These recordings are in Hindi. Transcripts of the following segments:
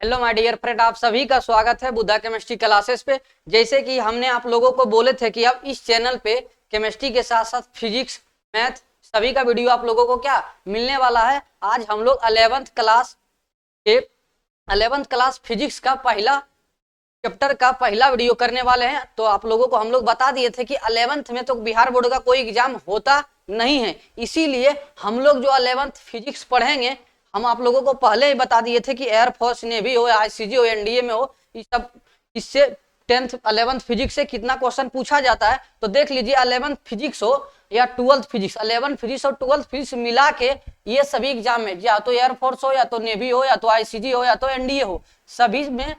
हेलो माय डियर फ्रेंड, आप सभी का स्वागत है बुद्धा केमिस्ट्री क्लासेस पे। जैसे कि हमने आप लोगों को बोले थे कि अब इस चैनल पे केमिस्ट्री के साथ साथ फिजिक्स, मैथ सभी का वीडियो आप लोगों को क्या मिलने वाला है। आज हम लोग 11th क्लास फिजिक्स का पहला चैप्टर का पहला वीडियो करने वाले हैं। तो आप लोगों को हम लोग बता दिए थे कि 11th में तो बिहार बोर्ड का कोई एग्जाम होता नहीं है, इसीलिए हम लोग जो 11th फिजिक्स पढ़ेंगे, हम आप लोगों को पहले ही बता दिए थे कि एयरफोर्स, नेवी हो, आईसीजी हो, एनडीए में हो, इस सब इससे 11th फिजिक्स से कितना क्वेश्चन पूछा जाता है। तो देख लीजिए, 11th फिजिक्स हो या 12th फिजिक्स, 11th फिजिक्स और 12th फिजिक्स मिला के ये सभी एग्जाम में, या तो एयरफोर्स हो, या तो नेवी हो, या तो आईसीजी हो, या तो एनडीए हो, सभी में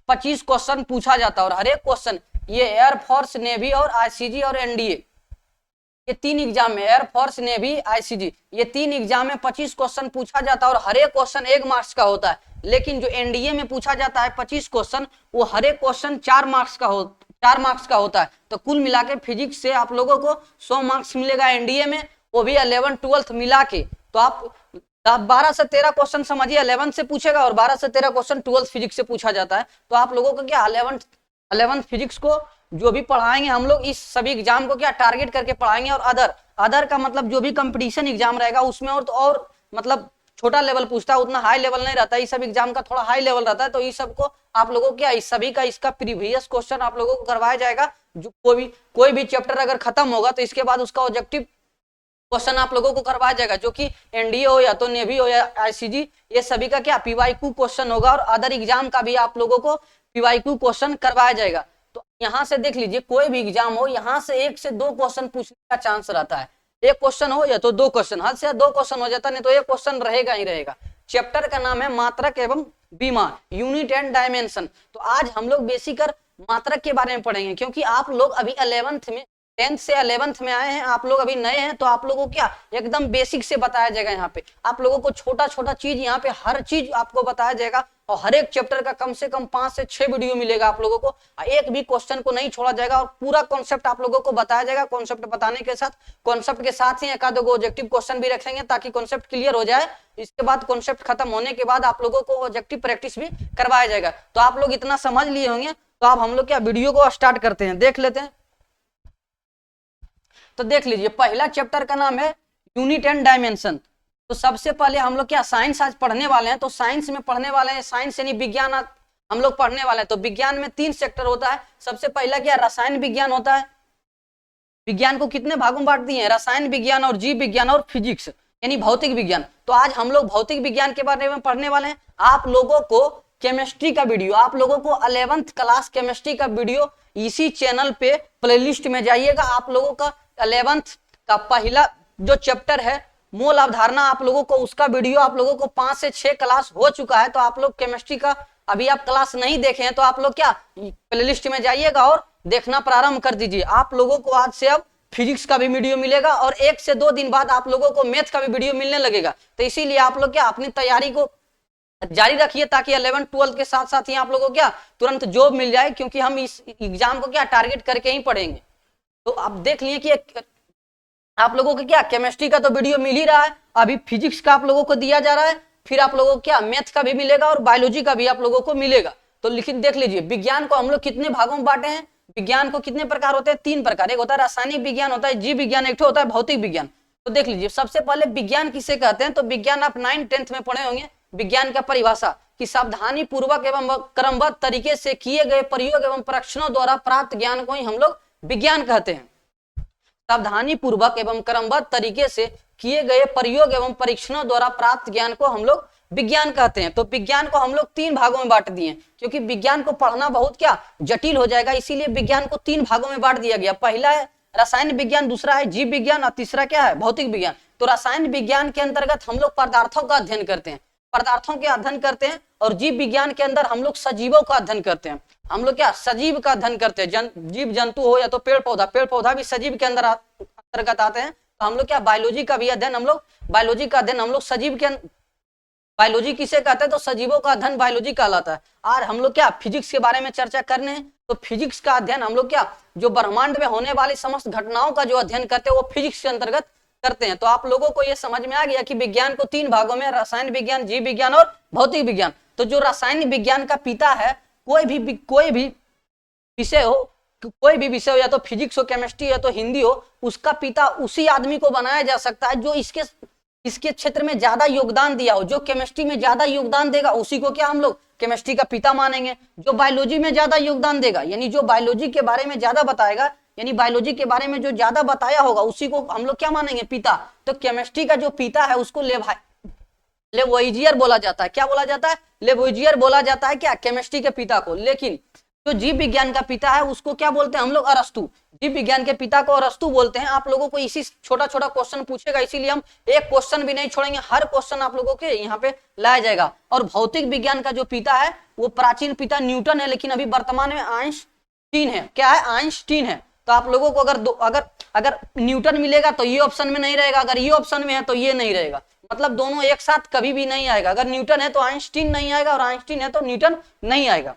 25 क्वेश्चन पूछा जाता है। और हर एक क्वेश्चन, ये एयरफोर्स, नेवी और आईसीजी और एनडीए, ये तीन एग्जाम में, एयरफोर्स, नेवी, आईसीजी, ये तीन एग्जाम में 25 क्वेश्चन पूछा जाता है और हर एक क्वेश्चन 1 मार्क्स का होता है। लेकिन जो एनडीए में पूछा जाता है 25 क्वेश्चन, वो हर एक क्वेश्चन 4 मार्क्स का होता है। तो कुल मिला के फिजिक्स से आप लोगों को 100 मार्क्स मिलेगा एनडीए में, वो भी 11 12 मिला के। तो आप 12 से 13 क्वेश्चन समझिए 11 से पूछेगा, और 12 से 13 क्वेश्चन 12th फिजिक्स से पूछा जाता है। तो आप लोगों को क्या 11th फिजिक्स को जो भी पढ़ाएंगे हम लोग, इस सभी एग्जाम को क्या टारगेट करके पढ़ाएंगे। और अदर का मतलब जो भी कंपटीशन एग्जाम रहेगा उसमें और मतलब छोटा लेवल पूछता है, उतना हाई लेवल नहीं रहता है। इस सब एग्जाम का थोड़ा हाई लेवल रहता है। तो इस सब को आप लोगों को क्या, इस सभी का इसका प्रीवियस क्वेश्चन आप लोगों को करवाया जाएगा। जो कोई भी चैप्टर अगर खत्म होगा तो इसके बाद उसका ऑब्जेक्टिव क्वेश्चन आप लोगों को करवाया जाएगा, जो कि एनडीए हो, या तो नेवी हो, या आईसीजी, ये सभी का क्या पीवाईक्यू क्वेश्चन होगा। और अदर एग्जाम का भी आप लोगों को पीवाईक्यू क्वेश्चन करवाया जाएगा। तो यहाँ से देख लीजिए, कोई भी एग्जाम हो, यहाँ से 1 से 2 क्वेश्चन पूछने का चांस रहता है। 1 क्वेश्चन हो या तो 2 क्वेश्चन, हद से 2 क्वेश्चन हो जाता, नहीं तो 1 क्वेश्चन रहेगा ही रहेगा। चैप्टर का नाम है मात्रक एवं विमा, यूनिट एंड डायमेंशन। तो आज हम लोग बेसिकर मात्रक के बारे में पढ़ेंगे, क्योंकि आप लोग अभी 11th में, 10th से 11th में आए हैं, आप लोग अभी नए हैं। तो आप लोगों को क्या एकदम बेसिक से बताया जाएगा। यहाँ पे आप लोगों को छोटा छोटा चीज, यहाँ पे हर चीज आपको बताया जाएगा। और हर एक चैप्टर का कम से कम 5 से 6 वीडियो मिलेगा आप लोगों को। एक भी क्वेश्चन को नहीं छोड़ा जाएगा और पूरा कॉन्सेप्ट आप लोगों को बताया जाएगा। कॉन्सेप्ट बताने के साथ, कॉन्सेप्ट के साथ ही एक आधो ऑब्जेक्टिव क्वेश्चन भी रखेंगे, ताकि कॉन्सेप्ट क्लियर हो जाए। इसके बाद कॉन्सेप्ट खत्म होने के बाद आप लोगों को ऑब्जेक्टिव प्रैक्टिस भी करवाया जाएगा। तो आप लोग इतना समझ लिए होंगे। तो अब हम लोग क्या वीडियो को स्टार्ट करते हैं, देख लेते हैं। तो देख लीजिए, पहला चैप्टर का नाम है यूनिट एंड डायमेंशन। तो सबसे पहले हम लोग क्या साइंस आज पढ़ने वाले हैं। तो साइंस में पढ़ने वाले हैं, साइंस यानी विज्ञान हम लोग पढ़ने वाले हैं। तो विज्ञान में 3 सेक्टर होता है। सबसे पहला क्या, रसायन विज्ञान होता है। विज्ञान को कितने भागों में बांट दिए हैं, रसायन विज्ञान और जीव विज्ञान और फिजिक्स यानी भौतिक विज्ञान। तो आज हम लोग भौतिक विज्ञान के बारे में पढ़ने वाले हैं। आप लोगों को केमिस्ट्री का वीडियो, आप लोगों को 11th क्लास केमिस्ट्री का वीडियो इसी चैनल पे प्लेलिस्ट में जाइएगा। आप लोगों का 11th का पहला जो चैप्टर है मूल अवधारणा, आप लोगों को उसका वीडियो आप लोगों को 5 से 6 क्लास हो चुका है। तो आप लोग केमिस्ट्री का अभी आप क्लास नहीं देखे हैं, तो आप लोग क्या प्लेलिस्ट में जाइएगा और देखना प्रारंभ कर दीजिए। आप लोगों को आज से अब फिजिक्स का भी वीडियो मिलेगा, और 1 से 2 दिन बाद आप लोगों को मैथ का भी वीडियो मिलने लगेगा। तो इसीलिए आप लोग क्या अपनी तैयारी को जारी रखिए, ताकि 11 12 के साथ साथ ही आप लोगों को क्या तुरंत जॉब मिल जाए, क्योंकि हम इस एग्जाम को क्या टारगेट करके ही पढ़ेंगे। तो आप देख लिए कि आप लोगों को क्या केमिस्ट्री का तो वीडियो मिल ही रहा है, अभी फिजिक्स का आप लोगों को दिया जा रहा है, फिर आप लोगों को क्या मैथ का भी मिलेगा और बायोलॉजी का भी आप लोगों को मिलेगा। तो लिखित देख लीजिए, विज्ञान को हम लोग कितने भागों में बांटे हैं। विज्ञान को कितने प्रकार होते हैं, 3 प्रकार। एक होता है रासायनिक विज्ञान, होता है जीव विज्ञान, एक होता है भौतिक विज्ञान। तो देख लीजिए, सबसे पहले विज्ञान किसे कहते हैं। तो विज्ञान आप 9th 10th में पढ़े होंगे। विज्ञान का परिभाषा कि सावधानी पूर्वक एवं क्रमबद्ध तरीके से किए गए प्रयोग एवं परीक्षणों द्वारा प्राप्त ज्ञान को ही हम लोग विज्ञान कहते हैं। सावधानी पूर्वक एवं क्रमबद्ध तरीके से किए गए प्रयोग एवं परीक्षणों द्वारा प्राप्त ज्ञान को हम लोग विज्ञान कहते हैं। तो विज्ञान को हम लोग 3 भागों में बांट दिए, क्योंकि विज्ञान को पढ़ना बहुत क्या जटिल हो जाएगा, इसीलिए विज्ञान को 3 भागों में बांट दिया गया। पहला है रसायन विज्ञान, दूसरा है जीव विज्ञान, और तीसरा क्या है भौतिक विज्ञान। तो रसायन विज्ञान के अंतर्गत हम लोग पदार्थों का अध्ययन करते हैं, और जीव विज्ञान के अंदर हम लोग सजीवों का अध्ययन करते हैं। हम लोग क्या सजीव का अध्ययन करते हैं, जीव जंतु हो या तो पेड़ पौधा भी सजीव के अंतर्गत आते हैं। तो हम लोग क्या बायोलॉजी का भी अध्ययन, हम लोग सजीव के बायोलॉजी किसे कहते हैं, तो सजीवों का अध्ययन बायोलॉजी कहलाता है। और हम लोग क्या फिजिक्स के बारे में चर्चा करने हैं। तो फिजिक्स का अध्ययन हम लोग क्या जो ब्रह्मांड में होने वाली समस्त घटनाओं का जो अध्ययन करते हैं वो फिजिक्स के अंतर्गत करते हैं। तो आप लोगों को ये समझ में आ गया कि विज्ञान को 3 भागों में, रसायन विज्ञान, जीव विज्ञान और भौतिक विज्ञान। तो जो रासायनिक विज्ञान का पिता है, कोई भी विषय हो, कोई भी विषय हो, या तो फिजिक्स हो, केमिस्ट्री या तो हिंदी हो, उसका पिता उसी आदमी को बनाया जा सकता है जो इसके क्षेत्र में ज्यादा योगदान दिया हो। जो केमिस्ट्री में ज्यादा योगदान देगा उसी को क्या हम लोग केमिस्ट्री का पिता मानेंगे। जो बायोलॉजी में ज्यादा योगदान देगा, यानी जो बायोलॉजी के बारे में ज्यादा बताएगा, यानी बायोलॉजी के बारे में जो ज्यादा बताया होगा, उसी को हम लोग क्या मानेंगे, पिता। तो केमिस्ट्री का जो पिता है उसको लेवोइजियर बोला जाता है। क्या बोला जाता है, लेवोइजियर बोला जाता है क्या, केमिस्ट्री के पिता को। लेकिन जो जीव विज्ञान का पिता है उसको क्या बोलते हैं हम लोग, अरस्तु। जीव विज्ञान के पिता को अरस्तु बोलते हैं। आप लोगों को इसी छोटा छोटा क्वेश्चन पूछेगा, इसीलिए हम एक क्वेश्चन भी नहीं छोड़ेंगे, हर क्वेश्चन आप लोगों के यहाँ पे लाया जाएगा। और भौतिक विज्ञान का जो पिता है वो प्राचीन पिता न्यूटन है, लेकिन अभी वर्तमान में आइंस्टीन है। क्या है, आइंस्टीन है। तो आप लोगों को अगर न्यूटन मिलेगा तो ये ऑप्शन में नहीं रहेगा, अगर ये ऑप्शन में है तो ये नहीं रहेगा, मतलब दोनों एक साथ कभी भी नहीं आएगा। अगर न्यूटन है तो आइंस्टीन नहीं आएगा, और आइंस्टीन है तो न्यूटन नहीं आएगा।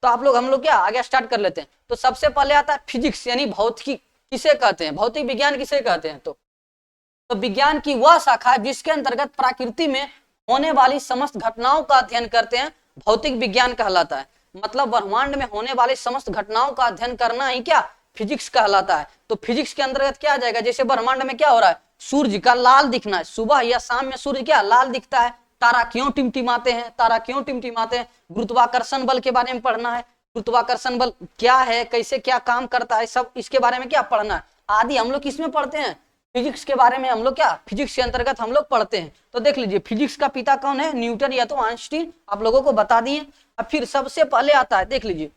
तो हम लोग क्या आगे स्टार्ट कर लेते हैं। तो सबसे पहले आता है फिजिक्स, यानी भौतिकी किसे कहते हैं, भौतिक विज्ञान किसे कहते हैं। तो विज्ञान की वह शाखा जिसके अंतर्गत प्रकृति में होने वाली समस्त घटनाओं का अध्ययन करते हैं, भौतिक विज्ञान कहलाता है। मतलब ब्रह्मांड में होने वाली समस्त घटनाओं का अध्ययन करना ही क्या, फिजिक्स कहलाता है। तो फिजिक्स के अंतर्गत क्या आ जाएगा, जैसे ब्रह्मांड में क्या हो रहा है, सूर्य का लाल दिखना है, सुबह या शाम में सूर्य क्या लाल दिखता है, तारा क्यों टिमटिमाते हैं, तारा क्यों टिमटिमाते हैं, गुरुत्वाकर्षण बल के बारे में पढ़ना है, गुरुत्वाकर्षण बल क्या है, कैसे क्या काम करता है, सब इसके बारे में क्या पढ़ना है आदि हम लोग किसमें पढ़ते हैं, फिजिक्स के बारे में हम लोग क्या, फिजिक्स के अंतर्गत हम लोग पढ़ते हैं। तो देख लीजिए फिजिक्स का पिता कौन है, न्यूटन या तो आइंस्टीन, आप लोगों को बता दिए। अब फिर सबसे पहले आता है, देख लीजिए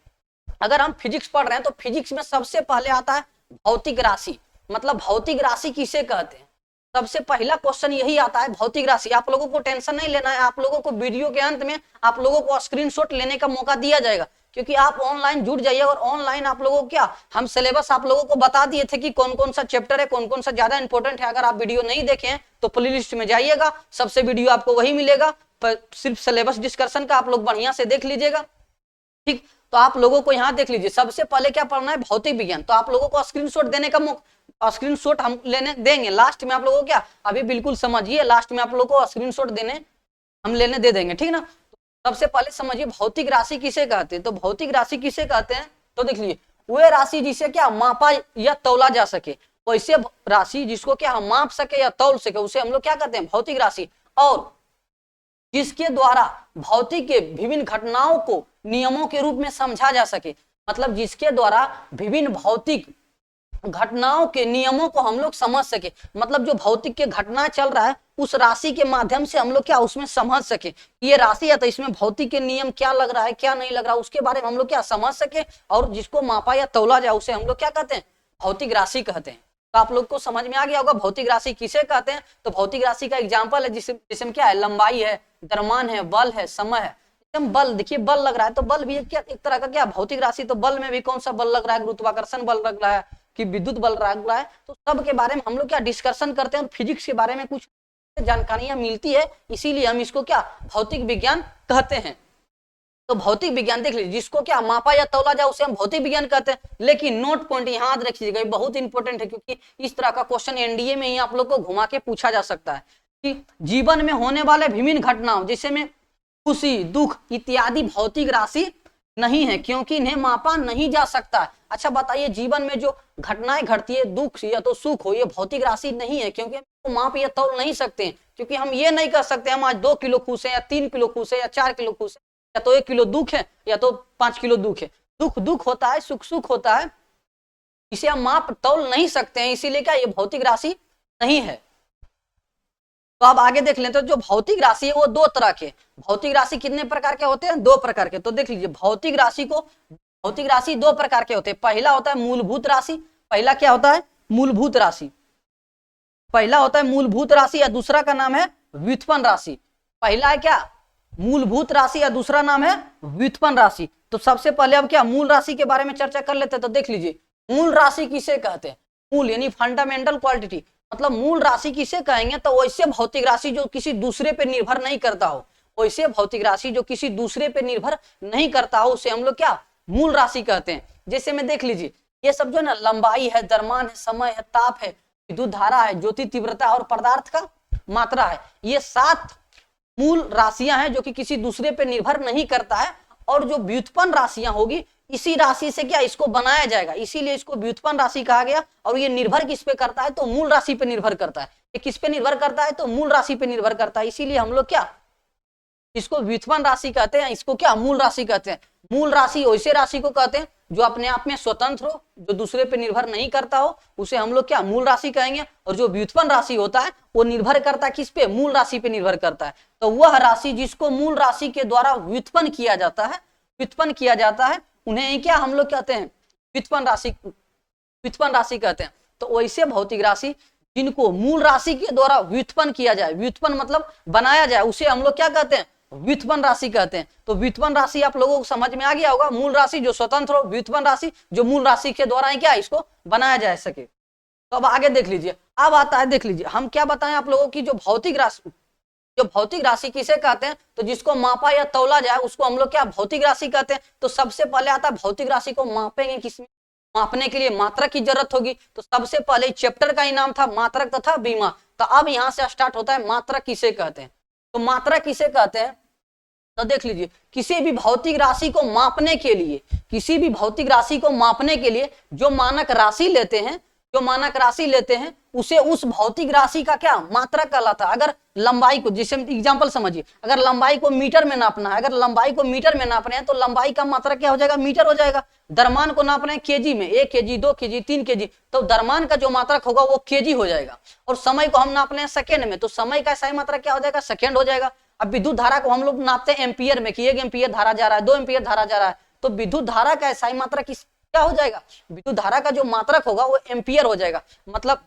अगर हम फिजिक्स पढ़ रहे हैं तो फिजिक्स में सबसे पहले आता है भौतिक राशि। मतलब भौतिक राशि किसे कहते हैं, सबसे पहला क्वेश्चन यही आता है, भौतिक राशि। आप लोगों को टेंशन नहीं लेना है, आप लोगों को वीडियो के अंत में आप लोगों को स्क्रीनशॉट लेने का मौका दिया जाएगा, क्योंकि आप ऑनलाइन जुड़ जाइए। और ऑनलाइन आप लोगों को क्या, हम सिलेबस आप लोगों को बता दिए थे कि कौन कौन सा चैप्टर है, कौन कौन सा ज्यादा इंपॉर्टेंट है। अगर आप वीडियो नहीं देखे हैं तो प्ले लिस्ट में जाइएगा, सबसे वीडियो आपको वही मिलेगा, सिर्फ सिलेबस डिस्कशन का आप लोग बढ़िया से देख लीजिएगा, ठीक। तो आप लोगों को यहाँ देख लीजिए, सबसे पहले क्या पढ़ना है, भौतिक विज्ञान। तो आप लोगों को स्क्रीनशॉट देने का स्क्रीनशॉट हम लेने देंगे लास्ट में, आप लोगों को क्या अभी बिल्कुल समझिए, लास्ट में आप लोगों को स्क्रीनशॉट देने हम लेने दे देंगे, ठीक ना। तो सबसे पहले समझिए भौतिक राशि किसे कहते हैं। तो भौतिक राशि किसे कहते हैं, तो देख लीजिए वह राशि जिसे क्या मापा या तौला जा सके, वैसे राशि जिसको क्या हम माप सके या तौल सके, उसे हम लोग क्या कहते हैं, भौतिक राशि। और जिसके द्वारा भौतिक के विभिन्न घटनाओं को नियमों के रूप में समझा जा सके, मतलब जिसके द्वारा विभिन्न भौतिक घटनाओं के नियमों को हम लोग समझ सके, मतलब जो भौतिक के घटना चल रहा है उस राशि के माध्यम से हम लोग क्या उसमें समझ सके, ये राशि है तो इसमें भौतिक के नियम क्या लग रहा है क्या नहीं लग रहा, उसके बारे में हम लोग क्या समझ सके। और जिसको मापा या तौला जाए उसे हम लोग क्या कहते हैं, भौतिक राशि कहते हैं। तो आप लोग को समझ में आ गया होगा भौतिक राशि किसे कहते हैं। तो भौतिक राशि का एग्जाम्पल है जिसमें क्या है, लंबाई है, द्रव्यमान है, बल है, समय है। बल देखिए, बल लग रहा है तो बल भी क्या एक तरह का क्या भौतिक राशि। तो बल में भी कौन सा बल लग रहा है, गुरुत्वाकर्षण बल लग रहा है कि विद्युत बल लग रहा है। तो सब के बारे में हम लोग क्या डिस्कशन करते हैं, और फिजिक्स के बारे में कुछ जानकारियां मिलती है, इसीलिए हम इसको क्या भौतिक विज्ञान कहते हैं। तो भौतिक विज्ञान देख लीजिए, जिसको क्या मापा या तौला जाए उसे हम भौतिक विज्ञान कहते हैं। लेकिन नोट पॉइंट याद रखिएगा, बहुत इंपॉर्टेंट है, क्योंकि इस तरह का क्वेश्चन एनडीए में ही आप लोग को घुमा के पूछा जा सकता है कि जीवन में होने वाले विभिन्न घटनाओं जैसे में खुशी, दुख इत्यादि भौतिक राशि नहीं है, क्योंकि इन्हें मापा नहीं जा सकता है। अच्छा बताइए, जीवन में जो घटनाएं घटती है, दुख या तो सुख हो, ये भौतिक राशि नहीं है, क्योंकि हम माप या तौल नहीं सकते हैं। क्योंकि हम ये नहीं कर सकते हम आज 2 किलो खुश है या 3 किलो खुश है या 4 किलो खुश है, या तो 1 किलो दुख है या तो 5 किलो दुख है। दुख दुख होता है, सुख सुख होता है, इसे हम माप तौल नहीं सकते हैं, इसीलिए क्या ये भौतिक राशि नहीं है। तो आप आगे देख लेते हैं, जो भौतिक राशि है वो 2 तरह के। भौतिक राशि कितने प्रकार के होते हैं, 2 प्रकार के। तो देख लीजिए भौतिक राशि 2 प्रकार के होते हैं। पहला होता है मूलभूत राशि। पहला क्या होता है, मूलभूत राशि। पहला होता है मूलभूत राशि, या दूसरा का नाम है व्युत्पन्न राशि। पहला है क्या, मूलभूत राशि, या दूसरा नाम है व्युत्पन्न राशि। तो सबसे पहले अब क्या मूल राशि के बारे में चर्चा कर लेते हैं। तो देख लीजिए मूल राशि किसे कहते हैं, मूल यानी फंडामेंटल क्वांटिटी। मतलब मूल राशि किसे कहेंगे, तो वैसे भौतिक राशि जो किसी दूसरे पे निर्भर नहीं करता हो, वैसे भौतिक राशि जो किसी दूसरे पे निर्भर नहीं करता हो, उसे हम लोग क्या मूल राशि कहते हैं। जैसे में देख लीजिए ये सब जो है ना, लंबाई है, द्रव्यमान है, समय है, ताप है, विद्युत धारा है, ज्योति तीव्रता और पदार्थ का मात्रा है, ये 7 मूल राशियां हैं जो कि किसी दूसरे पे निर्भर नहीं करता है, और जो व्युत्पन्न राशियां होगी इसी राशि से क्या इसको बनाया जाएगा, इसीलिए इसको व्युत्पन्न राशि कहा गया। और ये निर्भर किस पे करता है, तो मूल राशि पे निर्भर करता है। ये किस पे निर्भर करता है, तो मूल राशि पे निर्भर करता है, इसीलिए हम लोग क्या इसको व्युत्पन्न राशि कहते हैं, इसको क्या मूल राशि कहते हैं। मूल राशि वैसे राशि को कहते हैं जो अपने आप में स्वतंत्र हो, जो दूसरे पे निर्भर नहीं करता हो, उसे हम लोग क्या मूल राशि कहेंगे। और जो व्युत्पन्न राशि होता है वो निर्भर करता है किस पे, मूल राशि पे निर्भर करता है। तो वह राशि जिसको मूल राशि के द्वारा व्युत्पन्न किया जाता है, व्युत्पन्न किया जाता है, उन्हें क्या हम लोग कहते हैं, व्युत्पन्न राशि, व्युत्पन्न राशि कहते हैं। तो वैसे भौतिक राशि जिनको मूल राशि के द्वारा व्युत्पन्न किया जाए, व्युत्पन्न मतलब बनाया जाए, उसे हम लोग क्या कहते हैं, व्युत्पन्न राशि कहते हैं। तो व्युत्पन्न राशि आप लोगों को समझ में आ गया होगा, मूल राशि जो स्वतंत्र हो, व्युत्पन्न राशि जो मूल राशि के द्वारा क्या इसको बनाया जा सके। तो अब आगे देख लीजिए, अब आता है, देख लीजिए हम क्या बताएं आप लोगों की, जो भौतिक राशि, जो भौतिक राशि किसे कहते हैं, तो जिसको मापा या तौला जाए उसको हम लोग क्या भौतिक राशि कहते हैं। तो सबसे पहले आता है भौतिक राशि को मापेंगे किसमें, मापने के लिए मात्रक की जरूरत होगी। तो सबसे पहले चैप्टर का ही नाम था मात्रक तथा बीमा। तो अब यहां से स्टार्ट होता है मात्रक किसे कहते हैं। तो मात्रक किसे कहते हैं, तो देख लीजिए, किसी भी भौतिक राशि को मापने के लिए, किसी भी भौतिक राशि को मापने के लिए जो मानक राशि लेते हैं, जो मानक राशि लेते हैं उसे उस भौतिक राशि का क्या मात्रक कहलाता है। अगर लंबाई को, जैसे एग्जांपल समझिए, अगर लंबाई को मीटर में नापना है, अगर लंबाई को मीटर में नाप रहे हैं तो लंबाई का मात्रक क्या हो जाएगा, मीटर हो जाएगा। द्रव्यमान को नाप रहे हैं केजी में, 1 केजी 2 केजी 3 केजी, तो द्रव्यमान का जो मात्रक होगा वो केजी हो जाएगा। और समय को हम नाप रहे हैं सेकेंड में, तो समय का सही मात्रक क्या हो जाएगा, सेकेंड हो जाएगा। अब विद्युत धारा को हम लोग नापते हैं एम्पियर में कि 1 एम्पियर धारा जा रहा है, 2 एम्पियर धारा जा रहा है, तो विद्युत धारा का सही मात्रक क्या हो जाएगा, विद्युत धारा का जो मात्रक होगा वो एम्पियर हो जाएगा। मतलब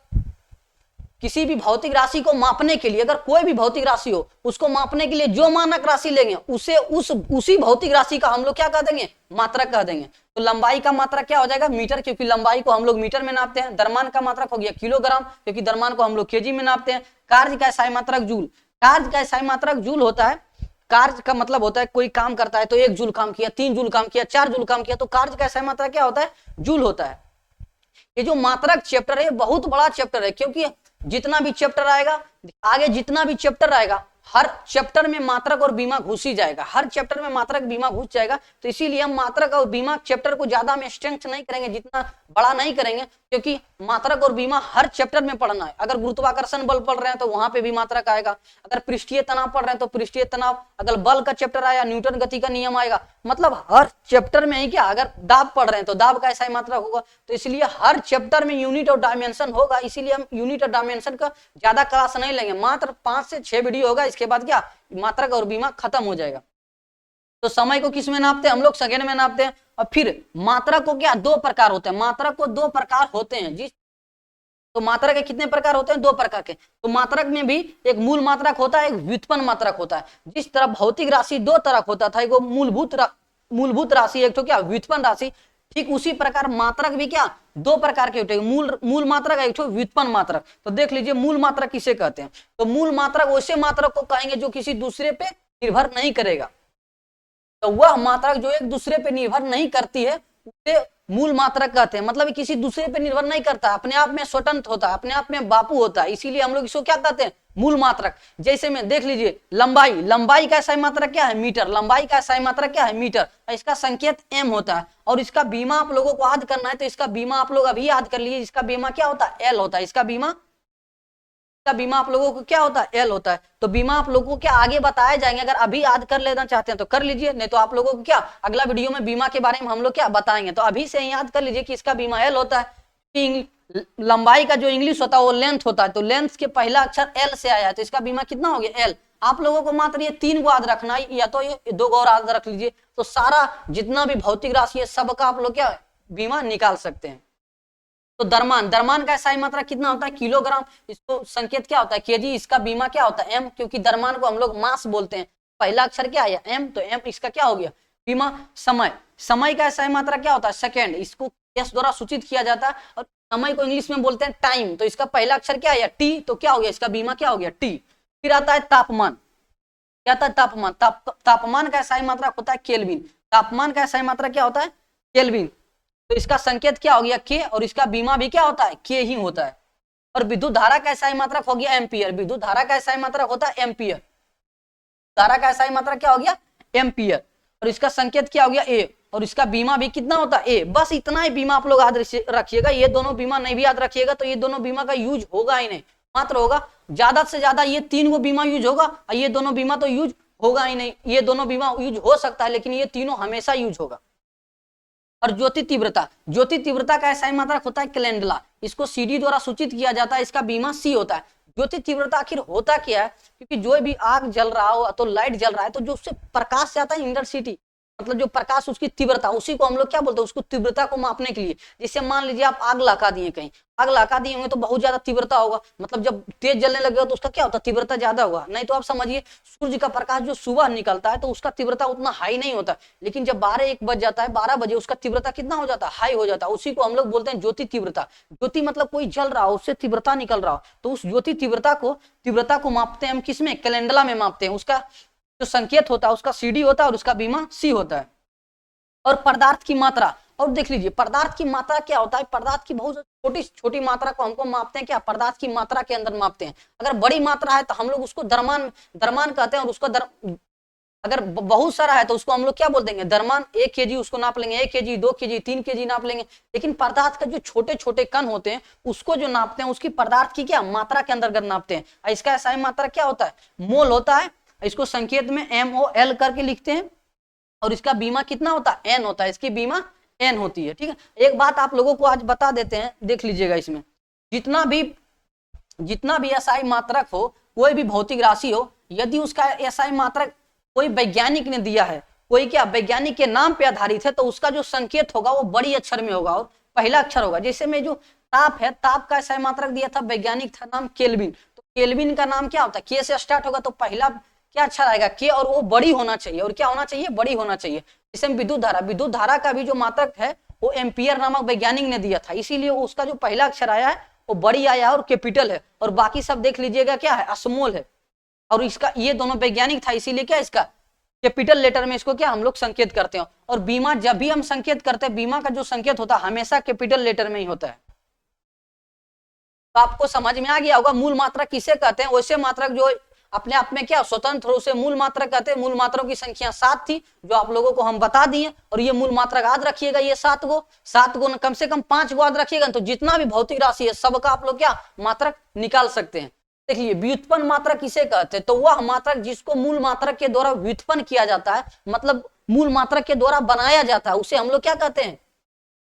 किसी भी भौतिक राशि को मापने के लिए, अगर कोई भी भौतिक राशि हो उसको मापने के लिए जो मानक राशि लेंगे उसे उसी भौतिक राशि का हम लोग क्या कह देंगे, मात्रक कह देंगे। तो लंबाई का मात्रक क्या हो जाएगा, मीटर, क्योंकि लंबाई को हम लोग मीटर में नापते हैं। द्रव्यमान का मात्रक हो गया किलोग्राम, क्योंकि द्रव्यमान को हम लोग केजी में नापते हैं। कार्य का सही मात्रक जूल, कार्य का सही मात्रक जूल होता है। कार्य का मतलब होता है कोई काम करता है तो 1 जूल काम किया, 3 जूल काम किया, 4 जूल काम किया, तो कार्य का सही मात्रक क्या होता है, जूल होता है। ये जो मात्रक चैप्टर है बहुत बड़ा चैप्टर है, क्योंकि जितना भी चैप्टर आएगा आगे, जितना भी चैप्टर आएगा हर चैप्टर में मात्रक और बीमा घुस ही जाएगा, हर चैप्टर में मात्रक बीमा घुस जाएगा। तो इसीलिए हम मात्रक और बीमा चैप्टर को ज्यादा में स्ट्रेंथ नहीं करेंगे, जितना बड़ा नहीं करेंगे, क्योंकि मात्रक और बीमा हर चैप्टर में पढ़ना है। अगर गुरुत्वाकर्षण बल पढ़ रहे हैं तो वहां पे भी मात्रक आएगा, अगर पृष्ठीय तनाव पढ़ रहे हैं तो पृष्ठीय तनाव, अगर बल का चैप्टर आया न्यूटन गति का नियम आएगा, मतलब हर चैप्टर में ही क्या, अगर दाब पढ़ रहे हैं तो दाब का ऐसा ही मात्रक होगा। तो इसलिए हर चैप्टर में यूनिट और डायमेंशन होगा, इसीलिए हम यूनिट और डायमेंशन का ज्यादा क्लास नहीं लेंगे, मात्र 5 से 6 वीडियो होगा, इसके बाद क्या मात्रक और बीमा खत्म हो जाएगा। तो समय को किस में नापते हैं हम लोग, सेकंड में नापते हैं। और फिर मात्रक को क्या 2 प्रकार होते हैं, मात्रक को 2 प्रकार होते हैं जी। तो मात्रक के कितने प्रकार होते हैं, 2 प्रकार के। तो मात्रक में भी एक मूल मात्रक होता है, एक व्युत्पन्न मात्रक होता है। जिस तरह भौतिक राशि 2 तरह होता था, एक मूलभूत राशि, एक तो क्या व्युत्पन्न राशि, ठीक उसी प्रकार मात्रक भी क्या 2 प्रकार के होते हैं, मूल मात्रक, एक व्युत्पन्न मात्रक। तो देख लीजिए मूल मात्रक किसे कहते हैं। तो मूल मात्रक वैसे मात्रक को कहेंगे जो किसी दूसरे पे निर्भर नहीं करेगा। तो वह मात्रक जो एक दूसरे पे निर्भर नहीं करती है उसे मूल मात्रक कहते हैं। मतलब किसी दूसरे पे निर्भर नहीं करता, अपने आप में स्वतंत्र होता है, अपने आप में बापू होता है, इसीलिए हम लोग इसको क्या कहते हैं, मूल मात्रक। जैसे में देख लीजिए लंबाई का सही मात्रक क्या है, मीटर, लंबाई का सही मात्रक क्या है, मीटर, इसका संकेत m होता है। और इसका बीमा आप लोगों को याद करना है, तो इसका बीमा आप लोग अभी याद कर लीजिए, इसका बीमा क्या होता है, l होता है। इसका बीमा आप लोगों को क्या होता है, एल होता है। तो बीमा आप लोगों को क्या आगे बताए जाएंगे, अगर अभी याद कर लेना चाहते हैं तो कर लीजिए, नहीं तो आप लोगों को क्या अगला वीडियो में बीमा के बारे में हम लोग क्या बताएंगे। तो अभी से याद कर लीजिए कि इसका बीमा एल होता है। लंबाई का जो इंग्लिश होता है वो लेंथ होता है, तो लेंथ के पहला अक्षर एल से आया है, तो इसका बीमा कितना हो गया, एल। आप लोगों को मात्र ये 3 को याद रखना है, या तो ये 2 को और याद रख लीजिए, तो सारा जितना भी भौतिक राशि है सबका आप लोग क्या बीमा निकाल सकते हैं। तो द्रव्यमान का सही मात्रा कितना होता है, किलोग्राम, इसको संकेत क्या होता है, केजी, इसका बीमा क्या होता है, एम, क्योंकि द्रव्यमान को हम लोग मास बोलते हैं, पहला अक्षर क्या है, एम, तो एम इसका क्या हो गया बीमा। समय का सही मात्रा क्या होता है, सेकेंड, इसको एस द्वारा सूचित किया जाता है। और समय को इंग्लिश में बोलते हैं टाइम, तो इसका पहला अक्षर क्या है, टी, तो क्या हो गया इसका बीमा क्या हो गया, टी। फिर आता है तापमान, क्या आता है तापमान, तापमान का सही मात्रा होता है केल्विन, तापमान का सही मात्रा क्या होता है, केल्विन, तो इसका संकेत क्या हो गया के, और इसका बीमा भी क्या होता है, के ही होता है। और विद्युत धारा का सही मात्रक हो गया एम्पियर, विद्युत धारा का सही मात्रक होता है एम्पियर। धारा का SI मात्रा क्या हो गया, एम्पियर, और इसका संकेत क्या हो गया, ए, और इसका बीमा भी कितना होता है, ए। बस इतना ही बीमा आप लोग याद रखिएगा। ये दोनों बीमा नहीं भी याद रखिएगा तो ये दोनों बीमा का यूज होगा ही नहीं, मात्र होगा ज्यादा से ज्यादा ये 3 गो बीमा यूज होगा, और ये दोनों बीमा तो यूज होगा ही नहीं। ये दोनों बीमा यूज हो सकता है लेकिन ये तीनों हमेशा यूज होगा। और ज्योति तीव्रता, ज्योति तीव्रता का SI मात्रक होता है कैलेंडुला, इसको CD द्वारा सूचित किया जाता है, इसका बीमा C होता है। ज्योति तीव्रता आखिर होता क्या है, क्योंकि जो भी आग जल रहा हो तो लाइट जल रहा है तो जो उससे प्रकाश जाता है इंटेंसिटी, मतलब जो प्रकाश उसकी तीव्रता, उसी को हम लोग क्या बोलते हैं, उसको तीव्रता को मापने के लिए। जैसे मान लीजिए आप आग लगा दिए, कहीं आग लगा दिए होंगे तो बहुत ज्यादा तीव्रता होगा, मतलब जब तेज जलने लगेगा तो उसका क्या होता है, तीव्रता ज्यादा होगा। नहीं तो आप समझिए सूर्य का प्रकाश जो सुबह निकलता है तो उसका तीव्रता उतना हाई नहीं होता, लेकिन जब 12-1 बज जाता है, 12 बजे उसका तीव्रता कितना हो जाता है, हाई हो जाता है। उसी को हम लोग बोलते हैं ज्योति तीव्रता। ज्योति मतलब कोई जल रहा हो, उससे तीव्रता निकल रहा हो, तो उस ज्योति तीव्रता को मापते हैं हम किसमें, कैलेंडुला में मापते हैं। उसका जो संकेत होता है उसका CD होता है और उसका बीमा C होता है। और पदार्थ की मात्रा, और देख लीजिए पदार्थ की मात्रा क्या होता है, पदार्थ की बहुत छोटी छोटी मात्रा को हमको मापते हैं क्या, पदार्थ की मात्रा के अंदर मापते हैं। अगर बड़ी मात्रा है तो हम लोग उसको द्रव्यमान कहते हैं, और उसको अगर बहुत सारा है तो उसको हम लोग क्या बोल देंगे, द्रव्यमान। 1 kg उसको नाप लेंगे, 1 kg 2 kg 3 kg नाप लेंगे। लेकिन पदार्थ का जो छोटे छोटे कण होते हैं उसको जो नापते हैं उसकी पदार्थ की क्या मात्रा के अंदर नापते हैं। इसका SI मात्रा क्या होता है, मोल होता है। इसको संकेत में MOL करके लिखते हैं, और इसका बीमा कितना होता है, N होता है, इसकी बीमा N होती है। ठीक है, एक बात आप लोगों को आज बता देते हैं, देख लीजिएगा, इसमें जितना भी SI मात्रक हो, कोई भी भौतिक राशि हो, यदि उसका SI मात्रक कोई वैज्ञानिक ने दिया है, कोई क्या वैज्ञानिक के नाम पे आधारित है, तो उसका जो संकेत होगा वो बड़ी अक्षर में होगा और पहला अक्षर होगा। जैसे में जो ताप है, ताप का SI मात्रक दिया था, वैज्ञानिक था नाम केल्विन, तो केल्विन का नाम क्या होता है, K से स्टार्ट होगा, तो पहला क्या अक्षर आएगा, K, और वो बड़ी होना चाहिए। और क्या होना चाहिए, बड़ी होना चाहिए। जैसे विद्युत धारा का भी जो मात्रक है वो एम्पियर नामक वैज्ञानिक ने दिया था, इसीलिए उसका जो पहला अक्षर आया है वो बड़ी आया और कैपिटल है, और बाकी सब देख लीजिएगा क्या है, स्मॉल है। और इसका ये दोनों वैज्ञानिक था, इसीलिए क्या इसका कैपिटल लेटर में इसको क्या हम लोग संकेत करते हैं। और बीमा जब भी हम संकेत करते हैं, बीमा का जो संकेत होता है हमेशा कैपिटल लेटर में ही होता है। तो आपको समझ में आ गया होगा मूल मात्रा किसे कहते हैं। वैसे मात्रक जो अपने आप में क्या स्वतंत्र, उसे मूल मात्रक कहते हैं। मूल मात्राओं की संख्या 7 थी जो आप लोगों को हम बता दिए, और ये मूल मात्रक याद रखिएगा, ये 7 गो कम से कम 5 गो याद रखिएगा, तो जितना भी भौतिक राशि है सबका आप लोग क्या मात्रक निकाल सकते हैं। देखिए व्युत्पन्न मात्रक किसे कहते हैं, तो वह मात्रक जिसको मूल मात्रक के द्वारा व्युत्पन्न किया जाता है, मतलब मूल मात्रक के द्वारा बनाया जाता है, उसे हम लोग क्या कहते हैं,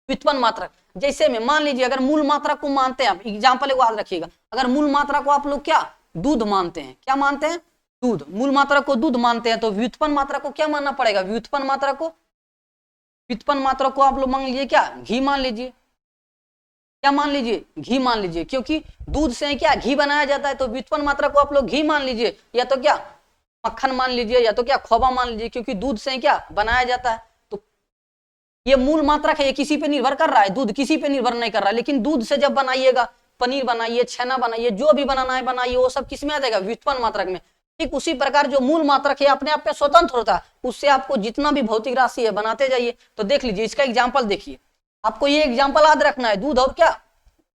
व्युत्पन्न मात्रक। जैसे में मान लीजिए अगर मूल मात्रक को मानते हैं आप, एग्जाम्पल एक याद रखिएगा, अगर मूल मात्रा को आप लोग क्या दूध मानते हैं, क्या मानते हैं, दूध, मूल मात्रा को दूध मानते हैं, तो व्युत्पन्न मात्रा को क्या मानना पड़ेगा, व्युत्पन्न मात्रा को आप लोग मान लीजिए क्या, घी मान लीजिए, क्या मान लीजिए, घी मान लीजिए, क्योंकि दूध से क्या घी बनाया जाता है, तो व्युत्पन्न मात्रा को आप लोग घी मान लीजिए, या तो क्या मक्खन मान लीजिए, या तो क्या खोवा मान लीजिए, क्योंकि दूध से क्या बनाया जाता है। तो ये मूल मात्रक है, ये किसी पे निर्भर कर रहा है, दूध किसी पे निर्भर नहीं कर रहा है। लेकिन दूध से जब बनाइएगा, पनीर बनाइए, छेना बनाइए, जो भी बनाना है बनाइए, वो सब किस में आ जाएगा, व्युत्पन्न मात्रक में। ठीक उसी प्रकार जो मूल मात्रक है अपने आप में स्वतंत्र होता है, उससे आपको जितना भी भौतिक राशि है बनाते जाइए। तो देख लीजिए इसका एग्जाम्पल देखिए, आपको ये एग्जाम्पल याद रखना है, दूध और क्या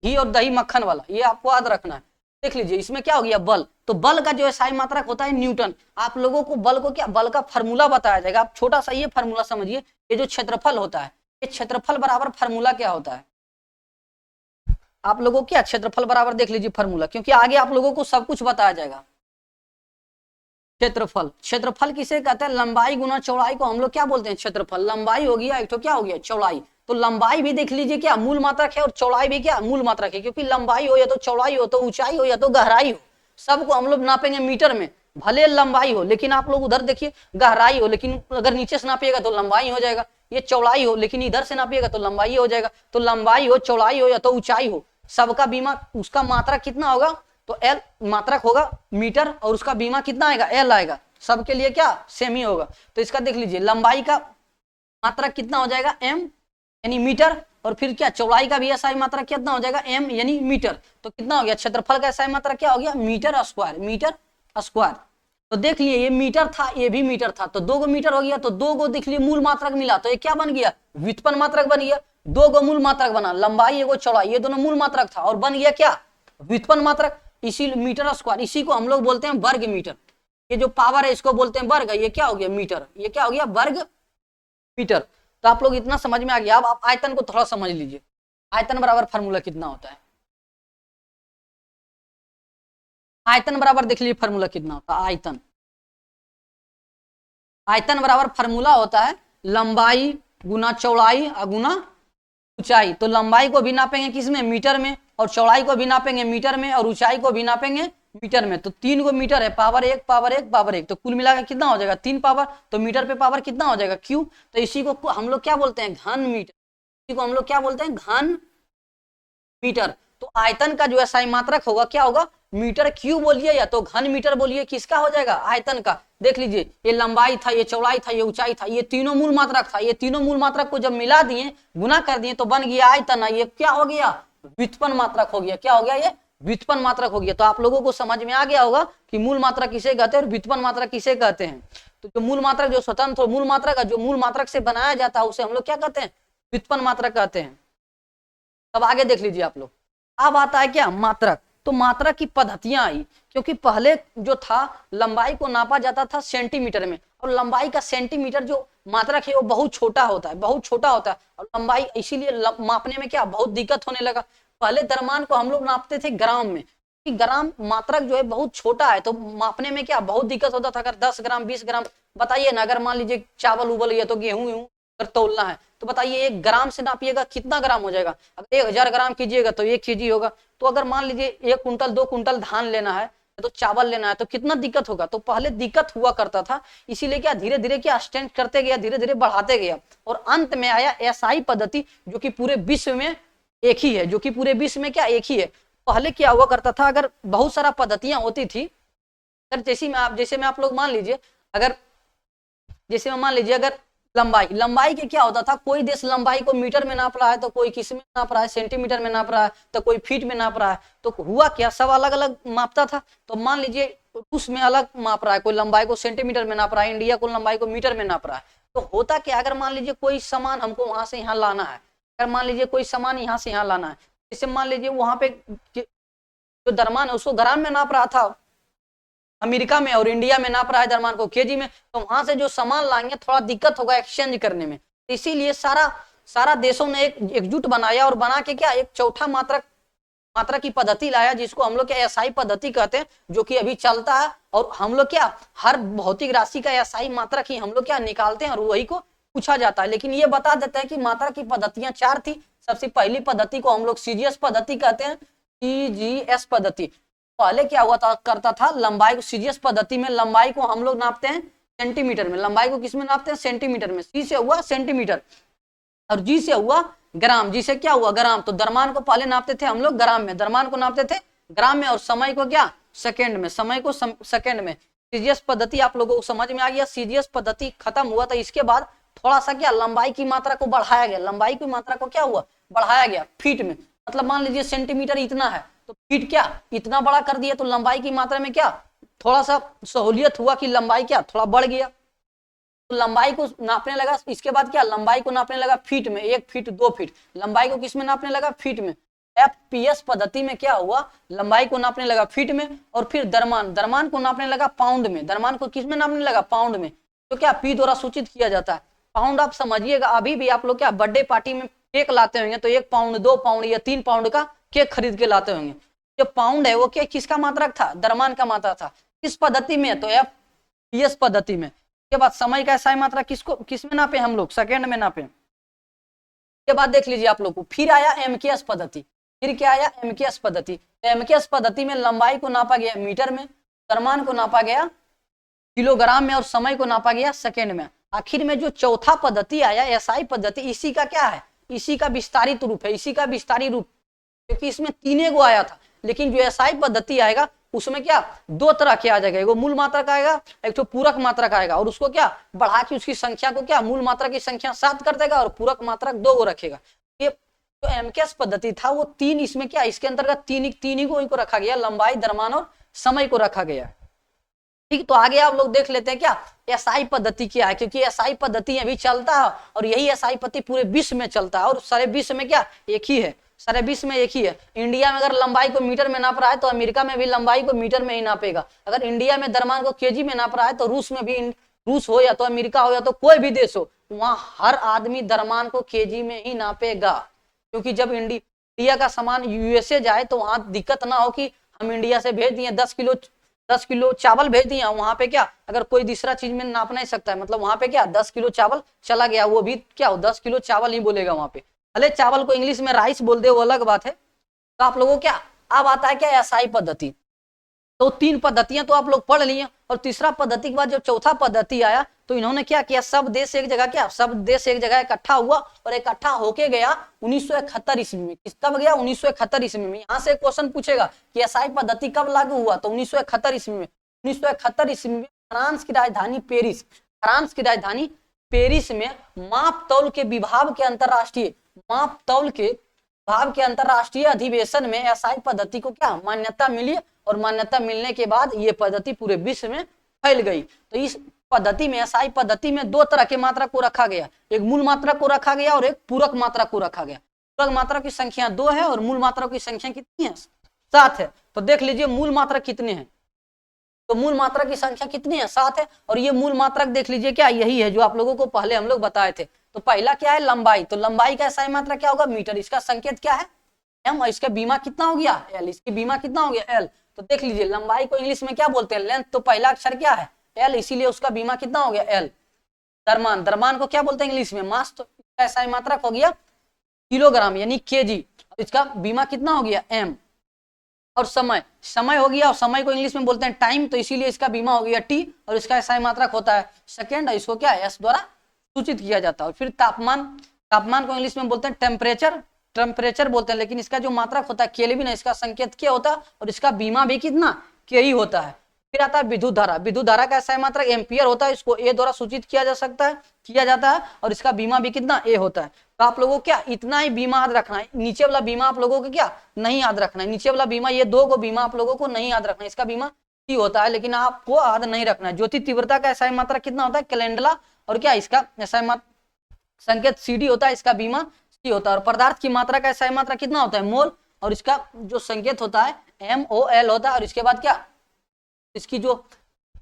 घी और दही मक्खन वाला, ये आपको याद रखना है। देख लीजिए इसमें क्या हो गया, बल, तो बल का जो SI मात्रक होता है न्यूटन। आप लोगों को बल को क्या, बल का फार्मूला बताया जाएगा। आप छोटा सा ये फार्मूला समझिए, ये जो क्षेत्रफल होता है, ये क्षेत्रफल बराबर फार्मूला क्या होता है, आप लोगों को क्या क्षेत्रफल बराबर देख लीजिए फार्मूला, क्योंकि आगे आप लोगों को सब कुछ बताया जाएगा। क्षेत्रफल किसे कहते हैं, लंबाई गुना चौड़ाई को हम लोग क्या बोलते हैं, क्षेत्रफल। लंबाई हो गया, एक तो क्या हो गया चौड़ाई, तो लंबाई भी देख लीजिए क्या मूल मात्रक है, और चौड़ाई भी क्या मूल मात्रक है, क्योंकि लंबाई हो या तो चौड़ाई हो, तो ऊंचाई हो या तो गहराई हो, सबको हम लोग नापेंगे मीटर में। भले लंबाई हो लेकिन आप लोग उधर देखिए गहराई हो, लेकिन अगर नीचे से नापिएगा तो लंबाई हो जाएगा। ये चौड़ाई हो लेकिन इधर से नापिएगा तो लंबाई हो जाएगा। तो लंबाई हो, चौड़ाई हो या तो ऊंचाई हो, सबका बीमा उसका मात्रक कितना होगा, तो L मात्रक होगा मीटर, और उसका बीमा कितना आएगा, L आएगा। सबके लिए क्या सेम ही होगा। तो इसका देख लीजिए लंबाई का मात्रक कितना हो जाएगा, M यानी मीटर, और फिर क्या चौड़ाई का भी SI मात्रक कितना हो जाएगा, M यानी मीटर। तो कितना हो गया, क्षेत्रफल का SI मात्रक क्या हो गया, मीटर स्क्वायर। तो देख लिए ये मीटर था, ये भी मीटर था, तो 2 गो मीटर हो गया, तो 2 गो देख लिए मूल मात्रक मिला, तो ये क्या बन गया, व्युत्पन्न मात्रक बन गया। 2 गो मूल मात्रक बना, लंबाई एगो चौड़ाई, ये दोनों मूल मात्रक था, और बन गया क्या व्युत्पन्न मात्रक, इसी मीटर स्क्वायर। इसी को हम लोग बोलते हैं वर्ग मीटर। ये जो पावर है इसको बोलते हैं वर्ग, ये क्या हो गया मीटर, ये क्या हो गया वर्ग मीटर। तो आप लोग इतना समझ में आ गया। अब आप आयतन को थोड़ा समझ लीजिए। आयतन बराबर फार्मूला कितना होता है, आयतन बराबर देख लीजिए फार्मूला कितना होता है। आयतन, आयतन बराबर फार्मूला होता है लंबाई गुना चौड़ाई गुना ऊंचाई। तो लंबाई को भी नापेंगे किसमें, मीटर में, और चौड़ाई को भी नापेंगे मीटर में, और ऊंचाई को भी नापेंगे मीटर में। तो 3 को मीटर है, पावर 1 पावर 1 पावर 1, तो कुल मिलाकर कितना हो जाएगा 3 पावर। तो मीटर पे पावर कितना हो जाएगा क्यू। तो इसी को हम लोग क्या बोलते हैं घन मीटर, इसी को हम लोग क्या बोलते हैं घन मीटर। तो आयतन का जो है SI मात्रक होगा क्या होगा, मीटर क्यू बोलिए या तो घन मीटर बोलिए, किसका हो जाएगा आयतन का। देख लीजिए ये लंबाई था, ये चौड़ाई था, ये ऊंचाई था, ये तीनों मूल मात्रक था। ये तीनों मूल मात्रक को जब मिला दिए गुना कर दिए तो बन गया आयतन। ये क्या हो गया व्युत्पन्न मात्रक हो गया। क्या हो गया ये व्युत्पन्न मात्रक हो गया। तो आप लोगों को समझ में आ गया होगा कि मूल मात्रक किसे कहते हैं और व्युत्पन्न मात्रक किसे कहते हैं। तो जो मूल मात्रक जो स्वतंत्र मूल मात्रक है, जो मूल मात्रक से बनाया जाता है उसे हम लोग क्या कहते हैं व्युत्पन्न मात्रक कहते हैं। अब आगे देख लीजिए आप लोग। अब आता है क्या मात्रक। तो मात्रक की पद्धतियां आई, क्योंकि पहले जो था लंबाई को नापा जाता था सेंटीमीटर में, और लंबाई का सेंटीमीटर जो मात्रक है वो बहुत छोटा होता है, बहुत छोटा होता है, और लंबाई इसीलिए मापने में क्या बहुत दिक्कत होने लगा। पहले द्रव्यमान को हम लोग नापते थे ग्राम में, कि ग्राम मात्रक जो है बहुत छोटा है, तो मापने में क्या बहुत दिक्कत होता था। अगर 10 ग्राम 20 ग्राम बताइए ना, अगर मान लीजिए चावल उबल या तो गेहूं अगर तोलना है तो बताइए 1 ग्राम से नापिएगा कितना ग्राम हो जाएगा। अगर 1000 ग्राम कीजिएगा तो 1 kg होगा। तो अगर मान लीजिए 1 कुंटल 2 कुंटल धान लेना है तो चावल लेना है तो कितना दिक्कत होगा। तो पहले दिक्कत हुआ करता था, इसीलिए क्या धीरे धीरे क्या स्टैंड करते गया, धीरे धीरे बढ़ाते गया, और अंत में आया SI पद्धति जो कि पूरे विश्व में एक ही है, जो कि पूरे विश्व में क्या एक ही है। पहले क्या हुआ करता था, अगर बहुत सारा पद्धतियां होती थी, जैसे में आप लोग मान लीजिए, अगर जैसे में मान लीजिए अगर लंबाई के क्या होता था, कोई देश लंबाई को मीटर में नाप रहा है तो कोई किस में नाप रहा है सेंटीमीटर में नाप रहा है, तो कोई फीट में नाप रहा है। तो हुआ क्या सब अलग अलग मापता था। तो मान लीजिए रूस में अलग माप रहा है, कोई लंबाई को सेंटीमीटर में नाप रहा है, इंडिया को लंबाई को मीटर में नाप रहा है। तो होता क्या, अगर मान लीजिए कोई सामान हमको वहां से यहाँ लाना है, अगर मान लीजिए कोई सामान यहाँ से यहाँ लाना है, जैसे मान लीजिए वहां पे जो द्रव्यमान है उसको ग्राम में नाप रहा था अमेरिका में, और इंडिया में नाप रहा है द्रव्यमान को केजी में, तो वहां से जो सामान लाएंगे थोड़ा दिक्कत होगा एक्सचेंज करने में। इसीलिए सारा देशों ने एक एकजुट बनाया और बना के क्या एक चौथा मात्रा की पद्धति लाया, जिसको हम लोग क्या SI पद्धति कहते हैं, जो कि अभी चलता है। और हम लोग क्या हर भौतिक राशि का SI मात्रक ही हम लोग क्या निकालते हैं और वही को पूछा जाता है। लेकिन ये बता देते हैं कि मात्रा की पद्धतियां 4 थी। सबसे पहली पद्धति को हम लोग CGS पद्धति कहते हैं, CGS पद्धति। पहले क्या हुआ था करता था, लंबाई को CGS पद्धति में लंबाई को हम लोग नापते हैं सेंटीमीटर में। लंबाई को किसमें नापते हैं सेंटीमीटर में। C से हुआ सेंटीमीटर और G से हुआ ग्राम। G से क्या हुआ ग्राम। तो द्रव्यमान को पहले नापते थे हम लोग ग्राम में, द्रव्यमान को नापते थे ग्राम में, और समय को क्या सेकेंड में, समय को सेकेंड में। CGS पद्धति आप लोगों को समझ में आ गया। CGS पद्धति खत्म हुआ तो इसके बाद थोड़ा सा क्या लंबाई की मात्रा को बढ़ाया गया। लंबाई की मात्रा को क्या हुआ बढ़ाया गया फीट में। मतलब मान लीजिए सेंटीमीटर इतना है तो फीट क्या इतना बड़ा कर दिया, तो लंबाई की मात्रा में क्या थोड़ा सा सहूलियत हुआ कि लंबाई क्या थोड़ा बढ़ गया। तो लंबाई को नापने लगा। इसके बाद क्या लंबाई को नापने लगा फीट में, 1 फीट 2 फीट। लंबाई को किस में नापने लगा फीट में। FPS पद्धति में क्या हुआ लंबाई को नापने लगा फीट में, और फिर द्रव्यमान को नापने लगा पाउंड में। द्रव्यमान को किस में नापने लगा पाउंड में। तो क्या P द्वारा सूचित किया जाता है। पाउंड आप समझिएगा, अभी भी आप लोग क्या बर्थडे पार्टी में केक लाते होंगे तो 1 पाउंड 2 पाउंड या 3 पाउंड का केक खरीद के लाते होंगे। जो पाउंड है वो क्या किसका मात्रक था द्रव्यमान का मात्रा था। किस पद्धति में तो FPS पद्धति में। के बाद समय का SI मात्रा किस में नापे हम लोग सेकेंड में नापे। के बाद देख लीजिए आप लोग को फिर आया MKS पद्धति। फिर क्या आया MKS पद्धति। तो MKS पद्धति में लंबाई को नापा गया मीटर में, द्रव्यमान को नापा गया किलोग्राम में, और समय को नापा गया सेकेंड में। आखिर में जो चौथा पद्धति आया SI पद्धति, इसी का क्या है इसी का विस्तारित रूप है, इसी का विस्तारित रूप, क्योंकि इसमें 3 गो आया था। लेकिन जो SI पद्धति आएगा उसमें क्या 2 तरह के आ जाएगा, एगो मूल मात्रक आएगा, एक तो पूरक मात्रक आएगा, और उसको क्या बढ़ा के उसकी संख्या को क्या मूल मात्रा की संख्या 7 कर देगा और पूरक मात्रक 2 गो रखेगा। ये जो MKS पद्धति था वो 3 इसमें क्या इसके अंतर्गत 3 को रखा गया, लंबाई द्रव्यमान और समय को रखा गया। ठीक, तो आगे आप लोग देख लेते हैं क्या SI पद्धति क्या है, क्योंकि SI पद्धति अभी चलता है और यही SI पद्धति पूरे विश्व में चलता है, और सारे विश्व में क्या एक ही है, सारे विश्व में एक ही है। इंडिया में अगर लंबाई को मीटर में नाप रहा है तो अमेरिका में भी लंबाई को मीटर में ही नापेगा। अगर इंडिया में द्रव्यमान को केजी में नाप रहा है तो रूस में भी, रूस हो या तो अमेरिका हो या तो कोई भी देश हो, वहां हर आदमी द्रव्यमान को केजी में ही नापेगा। क्योंकि जब इंडिया का सामान यूएसए जाए तो वहां दिक्कत ना हो कि हम इंडिया से भेज दिए 10 किलो चावल भेज दिया, वहां पे क्या अगर कोई दूसरा चीज में नाप नहीं सकता है, मतलब वहां पे क्या 10 किलो चावल चला गया, वो भी क्या हो 10 किलो चावल ही बोलेगा वहां पे। भले चावल को इंग्लिश में राइस बोल दे वो अलग बात है। तो आप लोगों क्या अब आता है क्या एसआई पद्धति। तो 3 पद्धतियां तो आप लोग पढ़ लिए, और तीसरा पद्धति के बाद जब चौथा पद्धति आया तो इन्होंने क्या किया, सब देश एक जगह इकट्ठा हुआ और इकट्ठा होके गया 1971 ईस्वी में। कब गया 1971 ईस्वी में। यहाँ से क्वेश्चन पूछेगा कि एसआई पद्धति कब लागू हुआ, तो 1971 ईस्वी में। 1971 ईस्वी में फ्रांस की राजधानी पेरिस में माप तौल के विभाग के अंतरराष्ट्रीय अधिवेशन में एसआई पद्धति को क्या मान्यता मिली, और मान्यता मिलने के बाद ये पद्धति पूरे विश्व में फैल गई। तो इस पद्धति में, एसआई पद्धति में 2 तरह के मात्रा को रखा गया, एक मूल मात्रा को रखा गया और एक पूरक मात्रा को रखा गया। पूरक मात्रा की संख्या 2 है और मूल मात्रा की संख्या कितनी है, 7 है। तो देख लीजिए मूल मात्रा कितने हैं, तो मूल मात्रा की संख्या कितनी है, 7 है। और ये मूल मात्रक देख लीजिए क्या यही है जो आप लोगों को पहले हम लोग बताए थे। तो पहला क्या है लंबाई, तो लंबाई का एसआई मात्रा क्या होगा मीटर, इसका संकेत क्या है एम, और इसका बीमा कितना हो गया एल, इसकी बीमा कितना हो गया एल। तो देख लीजिए लंबाई को इंग्लिश में क्या बोलते हैं लेंथ, तो पहला अक्षर क्या है एल, इसीलिए उसका बीमा कितना हो गया एल। द्रव्यमान को क्या बोलते हैं इंग्लिश में मास, तो एसआई मात्रक हो गया किलोग्राम यानी केजी, इसका बीमा कितना हो गया एम। और समय हो गया, और समय को इंग्लिश में बोलते हैं टाइम, तो इसीलिए इसका बीमा हो गया टी, और इसका एसआई मात्रक होता है सेकेंड, इसको क्या है एस द्वारा सूचित किया जाता है। और फिर तापमान को इंग्लिश में बोलते हैं टेम्परेचर बोलते हैं, लेकिन इसका जो मात्रक होता है केल्विन है, इसका संकेत क्या होता है, और इसका बीमा भी कितना के ही होता है। फिर आता है विद्युत धारा का एसआई मात्रक एम्पियर होता है, इसको ए द्वारा सूचित किया जाता है, और इसका बीमा भी कितना ए होता है। तो आप लोगों को क्या इतना ही बीमा याद रखना है, नीचे वाला बीमा आप लोगों को क्या नहीं याद रखना है, नीचे वाला बीमा ये 2 को बीमा आप लोगों को नहीं याद रखना है, इसका बीमा सी होता है, लेकिन आपको याद नहीं रखना है। ज्योति तीव्रता का एसआई मात्रक कितना होता है कैलेंडला, और क्या इसका एसआई संकेत सीडी होता है, इसका बीमा सी होता है। और पदार्थ की मात्रा का एसआई मात्रा कितना होता है मोल, और इसका जो संकेत होता है MOL होता है, और इसके बाद क्या इसकी जो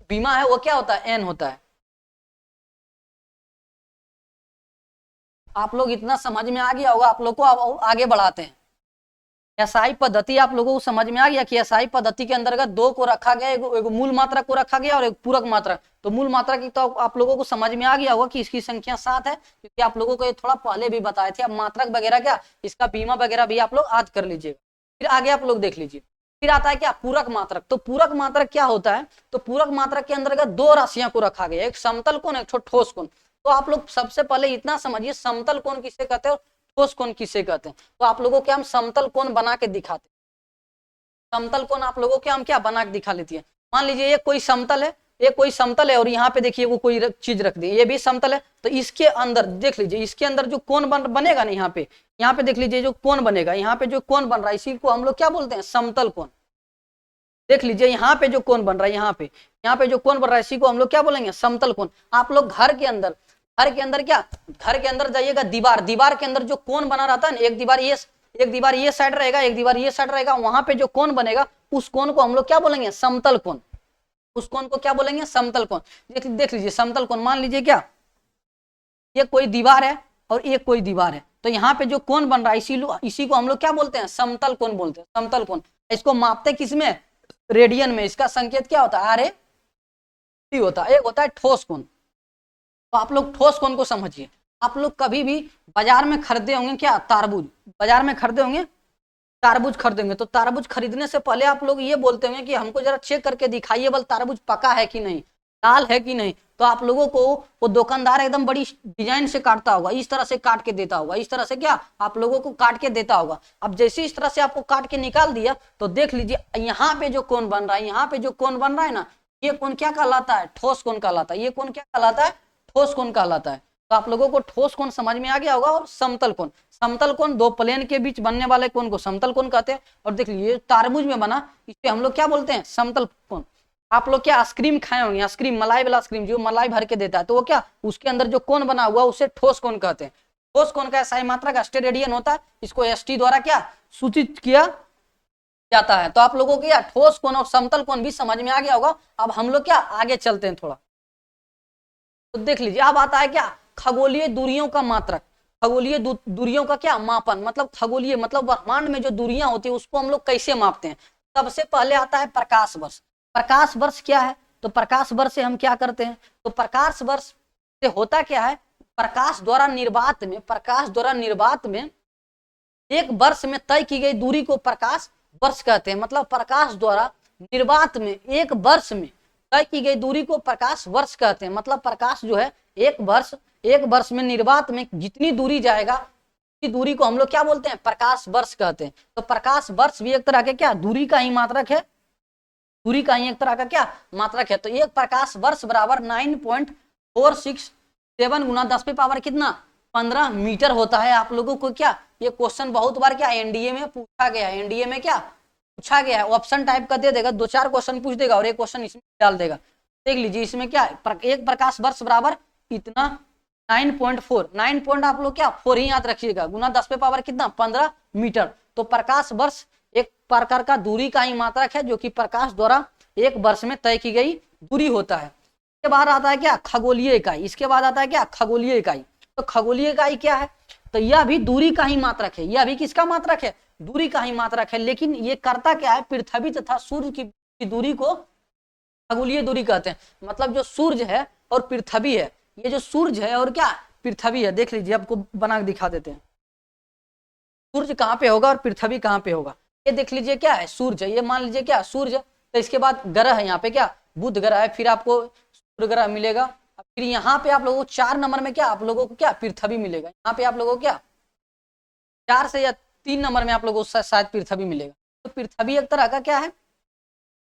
बीमा है वो क्या होता है एन होता है। आप लोग इतना समझ में आ गया होगा, आप लोग को आगे बढ़ाते हैं। एसआई पद्धति आप लोगों को समझ में आ गया कि एसआई पद्धति के अंतर्गत 2 को रखा गया, एक मूल मात्रा को रखा गया और एक पूरक मात्रा। तो मूल मात्रा की तो आप लोगों को समझ में आ गया होगा कि इसकी संख्या 7 है, क्योंकि आप लोगों को ये थोड़ा पहले भी बताए थे। अब मात्रक वगैरह क्या इसका बीमा वगैरह भी आप लोग याद कर लीजिएगा। फिर आगे आप लोग देख लीजिए, फिर आता है क्या पूरक मात्रक। तो पूरक मात्रक क्या होता है, तो पूरक मात्रक के अंतर्गत 2 राशियां को रखा गया, एक समतल कोण एक ठोस कोण। तो आप लोग सबसे पहले इतना समझिए समतल कोण किसे कहते हैं और ठोस कोण किसे कहते हैं। तो आप लोगों के हम समतल कोण बना के दिखाते हैं, समतल कोण आप लोगों के हम क्या बना के दिखा लेती है। मान लीजिए ये कोई समतल है, और यहाँ पे देखिए वो कोई चीज रख दी, ये भी समतल है। तो इसके अंदर देख लीजिए, इसके अंदर जो कोण बनेगा ना, यहाँ पे देख लीजिए जो कोण बनेगा, यहाँ पे जो कोण बन रहा है इसी को हम लोग क्या बोलते हैं समतल कोण। देख लीजिए यहाँ पे जो कोण बन रहा है, यहाँ पे जो कोण बन रहा है इसी को हम लोग क्या बोलेंगे समतल कोण। आप लोग घर के अंदर जाइएगा, दीवार के अंदर जो कोण बना रहता है ना, एक दीवार ये साइड रहेगा, एक दीवार ये साइड रहेगा, वहां पे जो कोण बनेगा उस कोण को हम लोग क्या बोलेंगे समतल कोण। उस कोण को क्या बोलेंगे समतल कोण। देख लीजिए समतल कोण, मान लीजिए क्या ये कोई दीवार है और ये कोई दीवार है, तो यहाँ पे जो कोण बन रहा है इसी को हम लोग क्या बोलते हैं समतल कोण बोलते हैं, समतल कोण। इसको मापते किसमें रेडियन में, इसका संकेत क्या होता है RAD होता है। एक होता है ठोस कोण। तो आप लोग ठोस कोण को समझिए। आप लोग कभी भी बाजार में खरीदे होंगे क्या तरबूज, बाजार में खरीदे होंगे तरबूज खरीदेंगे, तो तरबूज खरीदने से पहले आप लोग ये बोलते होंगे कि हमको जरा चेक करके दिखाइए बल तरबूज पका है कि नहीं, लाल है कि नहीं। तो आप लोगों को वो दुकानदार एकदम बड़ी डिजाइन से काटता होगा, इस तरह से काट के देता होगा, इस तरह से क्या आप लोगों को काट के देता होगा। अब जैसे इस तरह से आपको काट के निकाल दिया, तो देख लीजिए यहाँ पे जो कोण बन रहा है, यहाँ पे जो कोण बन रहा है ना, ये कोण क्या कहलाता है ठोस कोण कहलाता है। ये कोण क्या कहलाता है ठोस कोण कहलाता है। तो आप लोगों को ठोस कोण समझ में आ गया होगा। और समतल कोण 2 प्लेन के बीच बनने वाले कोण को समतल कोण कहते हैं। और देख लीजिए तरबूज में बना, इसे हम लोग क्या बोलते हैं समतल कोण। आप लोग क्या आइसक्रीम खाए होंगे, आइसक्रीम मलाई वाला आइसक्रीम जो मलाई भर के देता है, तो वो क्या उसके अंदर जो कोण बना हुआ उसे ठोस कोण कहते हैं। ठोस कोण का SI मात्रक अस्टेरेडियन होता है, इसको ST द्वारा क्या सूचित किया जाता है। तो आप लोगों को क्या ठोस कोण और समतल कोण भी समझ में आ गया होगा। अब हम लोग क्या आगे चलते हैं थोड़ा, तो देख लीजिए अब आता है क्या खगोलीय दूरियों का मात्रक, खगोलीय दूरियों का क्या मापन, मतलब खगोलीय मतलब ब्रह्मांड में जो दूरियां होती है उसको हम लोग कैसे मापते हैं। सबसे पहले आता है प्रकाश वर्ष। प्रकाश वर्ष क्या है, तो प्रकाश वर्ष से हम क्या करते हैं, तो प्रकाश वर्ष से होता क्या है, प्रकाश द्वारा निर्वात में एक वर्ष में तय की गई दूरी को प्रकाश वर्ष कहते हैं। मतलब प्रकाश द्वारा निर्वात में एक वर्ष में तय की गई दूरी को प्रकाश वर्ष कहते हैं। मतलब प्रकाश जो है एक वर्ष में निर्वात में जितनी दूरी जाएगा की दूरी को हम लोग क्या बोलते हैं, प्रकाश वर्ष कहते हैं। तो प्रकाश वर्ष भी एक तरह के क्या दूरी का ही मात्रक है, दूरी का ही एक तरह का क्या मात्रक है। तो एक प्रकाश वर्ष बराबर 9.467 गुना 10 पे पावर कितना 15 मीटर होता है। आप लोगों को क्या ये क्वेश्चन बहुत बार क्या एनडीए में पूछा गया है, एनडीए में क्या पूछा गया है, ऑप्शन टाइप का दे देगा, 2-4 क्वेश्चन पूछ देगा और एक क्वेश्चन इसमें डाल देगा। देख लीजिए इसमें क्या एक प्रकाश वर्ष बराबर इतना 9.4 9 पॉइंट आप लोग क्या 4 ही याद रखिएगा गुना 10 पे पावर कितना 15 मीटर। तो प्रकाश वर्ष एक प्रकार का दूरी का ही मात्रक है जो कि प्रकाश द्वारा एक वर्ष में तय की गई दूरी होता है। इसके बाद आता है क्या खगोलीय इकाई, इसके बाद आता है क्या खगोलीय इकाई। तो खगोलीय इकाई क्या है, तो यह भी दूरी का ही मात्रक है, यह भी किसका मात्रक है, दूरी का ही मात्रक है। लेकिन ये करता क्या है, पृथ्वी तथा सूर्य की दूरी को खगोलीय दूरी कहते हैं। मतलब जो सूर्य है और पृथ्वी है, ये जो सूर्य है और क्या पृथ्वी है, देख लीजिए आपको बना के दिखा देते हैं। सूर्य कहाँ पे होगा और पृथ्वी कहाँ पे होगा, ये देख लीजिए क्या है सूर्य, ये मान लीजिए क्या सूर्य। तो इसके बाद ग्रह है यहाँ पे क्या बुध ग्रह है, फिर आपको सूर्य ग्रह मिलेगा। फिर यहाँ पे आप लोगों को 4 नंबर में क्या आप लोगों को क्या पृथ्वी मिलेगा। यहाँ पे आप लोगों को क्या 4 से या 3 नंबर में आप लोगों को शायद पृथ्वी मिलेगा। तो पृथ्वी एक तरह का क्या है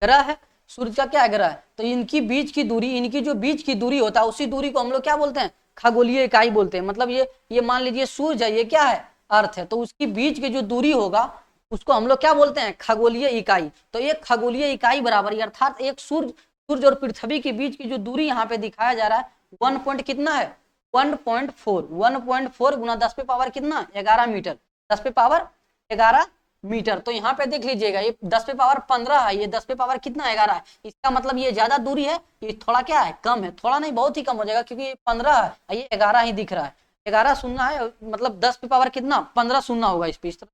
ग्रह है, सूर्य का क्या ग्रह है। तो इनकी बीच की दूरी, इनकी जो बीच की दूरी होता है उसी दूरी को हम लोग क्या बोलते हैं खगोलीय इकाई बोलते हैं। मतलब ये मान लीजिए सूर्य है, ये क्या है अर्थ है, तो उसकी बीच की जो दूरी होगा उसको हम लोग क्या बोलते हैं खगोलीय इकाई। तो एक खगोलीय इकाई बराबर अर्थात एक सूर्य और पृथ्वी के बीच की जो दूरी यहाँ पे दिखाया जा रहा है 1 पॉइंट कितना है 1.4 गुना 10 पे पावर कितना 11 मीटर, 10 पे पावर 11 मीटर। तो यहाँ पे देख लीजिएगा ये 10 पे पावर 15 है, ये 10 पे पावर कितना 11 है। इसका मतलब ये ज्यादा दूरी है, ये थोड़ा क्या है कम है, थोड़ा नहीं बहुत ही कम हो जाएगा क्योंकि ये 15 है, ये 11 ही दिख रहा है। 11 शून्य है, मतलब 10 पे पावर कितना 15 शून्य होगा, इस पे इस तरह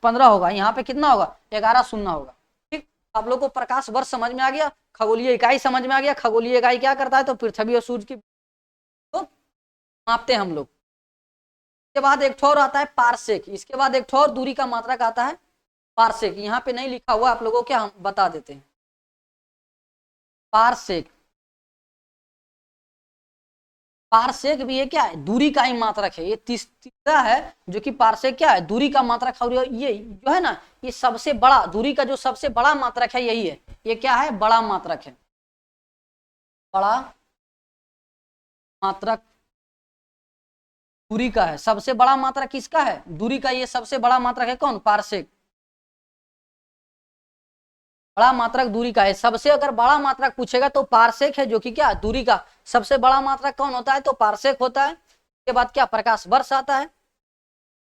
15 होगा, यहाँ पे कितना होगा 11 शून्य होगा। ठीक, आप लोग को प्रकाश वर्ष समझ में आ गया, खगोलीय इकाई समझ में आ गया। खगोलीय इकाई क्या करता है, तो पृथ्वी और सूर्य की तो मापते हैं हम लोग। इसके बाद एक और आता है पारसेक, इसके बाद एक और दूरी का मात्रक आता है पारसेक। यहाँ पे नहीं लिखा हुआ, आप लोगों को क्या हम बता देते हैं। पारसेक, पारसेक भी ये क्या है दूरी का ही मात्रक है। ये तीसरा है जो कि पारसेक क्या है दूरी का मात्रक है। और ये जो है ना ये सबसे बड़ा दूरी का जो सबसे बड़ा मात्रक है यही है, ये क्या है बड़ा मात्रक है, बड़ा मात्रक दूरी का है। सबसे बड़ा मात्रक किसका है दूरी का, ये सबसे बड़ा मात्रक है कौन पारसेक, बड़ा मात्रक दूरी का है। सबसे अगर बड़ा मात्रक पूछेगा तो पारसेक है जो कि क्या दूरी का सबसे बड़ा मात्रक कौन होता है, तो पारसेक होता है। इसके बाद क्या प्रकाश वर्ष आता है।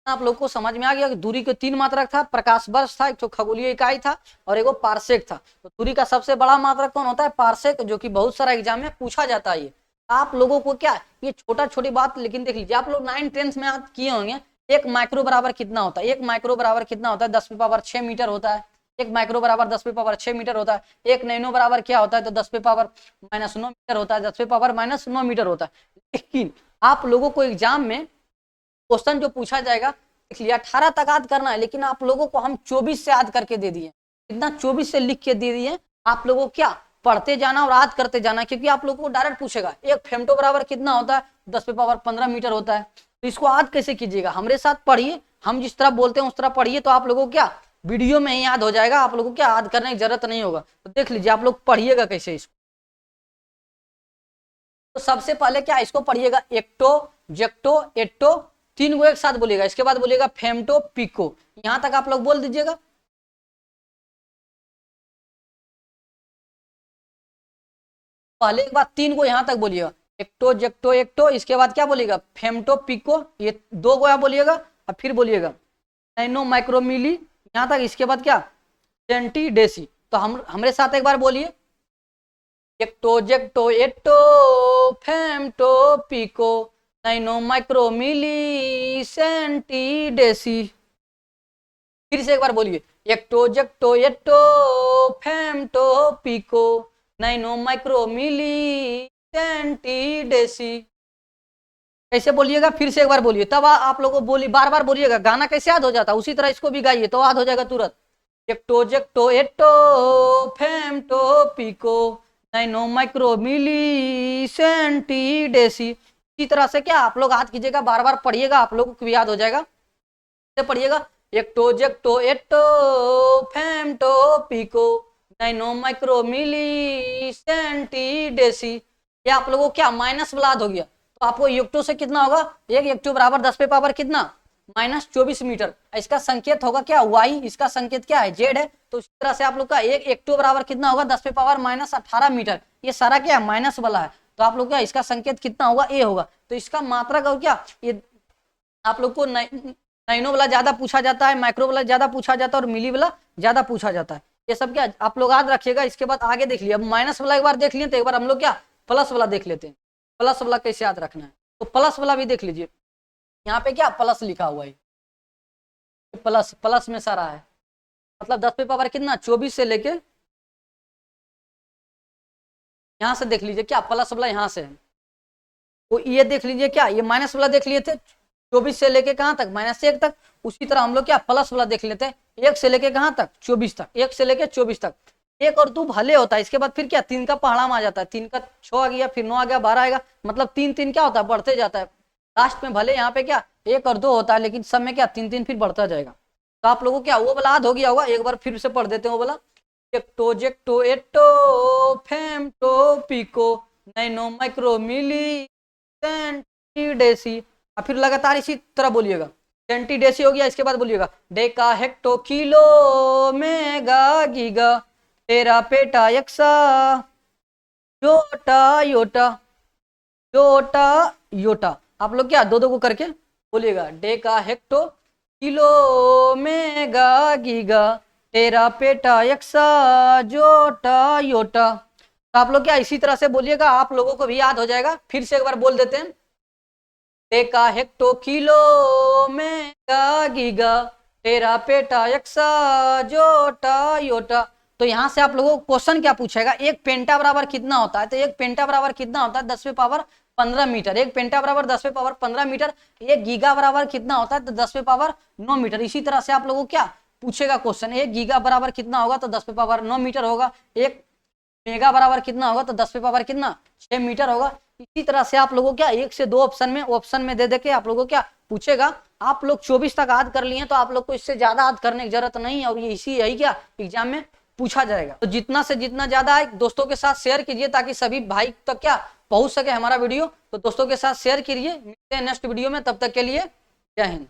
आप लोग को समझ में आ गया कि दूरी के 3 मात्रक था, प्रकाश वर्ष था, एक तो खगोलीय इकाई था और एक पारसेक था। तो दूरी का सबसे बड़ा मात्रक कौन होता है पारसेक, जो कि बहुत सारा एग्जाम में पूछा जाता है। ये आप लोगों को क्या ये छोटी बात, लेकिन देख लीजिए आप लोग 9-10 में याद किए होंगे। एक माइक्रो बराबर कितना होता है, एक माइक्रो बराबर कितना होता है 10 पे पावर 6 मीटर होता है। एक माइक्रो बराबर 10 पे पावर 6 मीटर होता है। एक नैनो बराबर क्या होता है, तो 10 पे पावर -9 मीटर होता है, 10 पे पावर -9 मीटर होता है। लेकिन आप लोगों को एग्जाम में क्वेश्चन जो पूछा जाएगा इसलिए 18 तक याद करना है, लेकिन आप लोगों को हम 24 से याद करके दे दिए, इतना 24 से लिख के दे दिए। आप लोगों को क्या पढ़ते जाना और याद करते जाना, क्योंकि आप लोगों को डायरेक्ट पूछेगा एक फेमटो बराबर कितना होता है 10 पे पावर 15 मीटर होता है। तो इसको याद कैसे कीजिएगा, हमारे साथ पढ़िए, हम जिस तरह बोलते हैं उस तरह पढ़िए, तो आप लोगों को क्या वीडियो में ही याद हो जाएगा, आप लोगों को क्या याद करने की जरूरत नहीं होगा। तो देख लीजिए आप लोग पढ़िएगा कैसे इसको। तो सबसे पहले क्या इसको पढ़िएगा एक्टो जेक्टो एट्टो, 3 को एक साथ बोलिएगा। इसके बाद बोलिएगा फेमटो पिको, यहां तक आप लोग बोल दीजिएगा। पहले एक बार 3 को यहां तक बोलिएगा एक्टो जेक्टो एक्टो, इसके बाद क्या बोलिएगा फेमटो पिको, ये 2 गोया बोलिएगा। अब फिर बोलिएगा नैनो माइक्रोमिली, यहाँ तक। इसके बाद क्या सेंटी डेसी। तो हम हमारे साथ एक बार बोलिए yocto zepto atto femto pico nano micro milli centi deci. फिर से एक बार बोलिए yocto zepto atto femto pico nano micro milli centi deci. कैसे बोलिएगा फिर से एक बार बोलिए, तब आप लोगों को बोली बार बार बोलिएगा, गाना कैसे याद हो जाता है उसी तरह इसको भी गाइए तो याद हो जाएगा तुरंत। Yocto zepto atto femto pico nano micro milli centi deci. इसी तरह से क्या आप लोग याद कीजिएगा, बार बार पढ़िएगा, आप लोगों को भी याद हो जाएगा। पढ़िएगा yocto zepto atto femto pico nano micro milli centi deci. ये आप लोगों को क्या माइनस वाला याद हो गया। तो आपको एक्टो से कितना होगा, एक एक्टो बराबर 10 पे पावर कितना -24 मीटर। इसका संकेत होगा क्या y, इसका संकेत क्या है z है। तो इस तरह से आप लोग का एक एक्टो बराबर कितना होगा 10 पे पावर -18 मीटर। ये सारा क्या माइनस वाला है, तो आप लोग क्या इसका संकेत कितना होगा a होगा। तो इसका मात्रा का क्या ये आप लोग को नैनो वाला ज्यादा पूछा जाता है, माइक्रो वाला ज्यादा पूछा जाता है और मिली वाला ज्यादा पूछा जाता है। ये सब क्या आप लोग याद रखिएगा। इसके बाद आगे देख लिया, अब माइनस वाला एक बार देख लिए तो एक बार हम लोग क्या प्लस वाला देख लेते हैं। प्लस वाला कैसे याद रखना है, तो प्लस वाला भी देख लीजिए। यहाँ पे क्या प्लस लिखा हुआ है, प्लस प्लस में सारा है, मतलब 10 पे पावर कितना 24 से लेके यहाँ से देख लीजिए क्या प्लस वाला यहाँ से है। तो ये देख लीजिए क्या ये माइनस वाला देख लिए थे 24 से लेके कहाँ तक -1 तक। उसी तरह हम लोग क्या प्लस वाला देख लेते हैं 1 से लेके कहाँ तक 24 तक, 1 से लेके 24 तक। 1 और 2 भले होता है, इसके बाद फिर क्या 3 का पहाड़ा में आ जाता है, 3 का 6 आ गया, फिर 9 आ गया, 12 आएगा, मतलब 3 3 क्या होता है बढ़ते जाता है। लास्ट में भले यहाँ पे क्या 1 और 2 होता है, लेकिन सब में क्या 3 3 फिर बढ़ता जाएगा। तो आप लोगों को क्या वो वाला याद हो गया होगा, एक बार फिर से पढ़ देते हैं वो वाला yocto zepto atto femto pico nano micro milli centi deci. फिर लगातार इसी तरह बोलिएगा, सेंटी डेसी हो गया। इसके बाद बोलिएगा deca hecto kilo mega giga tera peta exa yotta yotta yotta yotta. आप लोग क्या 2 2 को करके बोलिएगा deca hecto kilo mega giga tera peta exa zetta yotta. तो आप लोग क्या इसी तरह से बोलिएगा, आप लोगों को भी याद हो जाएगा। फिर से एक बार बोल देते हैं Deka hecto kilo mega giga tera peta exa zetta yotta. तो यहाँ से आप लोगों को क्वेश्चन क्या पूछेगा, एक पेंटा बराबर कितना होता है। तो एक पेंटा बराबर कितना होता है 10 पे पावर 15 मीटर। एक पेंटा बराबर 10 पे पावर 15 मीटर। एक गीगा बराबर कितना होता है तो 10 पे पावर 9 मीटर। इसी तरह से आप लोगों को क्या पूछेगा क्वेश्चन, एक गीगा बराबर कितना होगा तो 10 पे पावर 9 मीटर होगा। एक मेगा बराबर कितना होगा तो 10 पे पावर कितना 6 मीटर होगा। इसी तरह से आप लोगों क्या 1 से 2 ऑप्शन में दे के आप लोगों क्या पूछेगा। आप लोग 24 तक याद कर लिए तो आप लोग को इससे ज्यादा याद करने की जरूरत नहीं है, और ये यही क्या एग्जाम में पूछा जाएगा। तो जितना से जितना ज्यादा है दोस्तों के साथ शेयर कीजिए ताकि सभी भाई तक क्या पहुंच सके हमारा वीडियो। तो दोस्तों के साथ शेयर कीजिए। मिलते हैं नेक्स्ट वीडियो में, तब तक के लिए जय हिंद।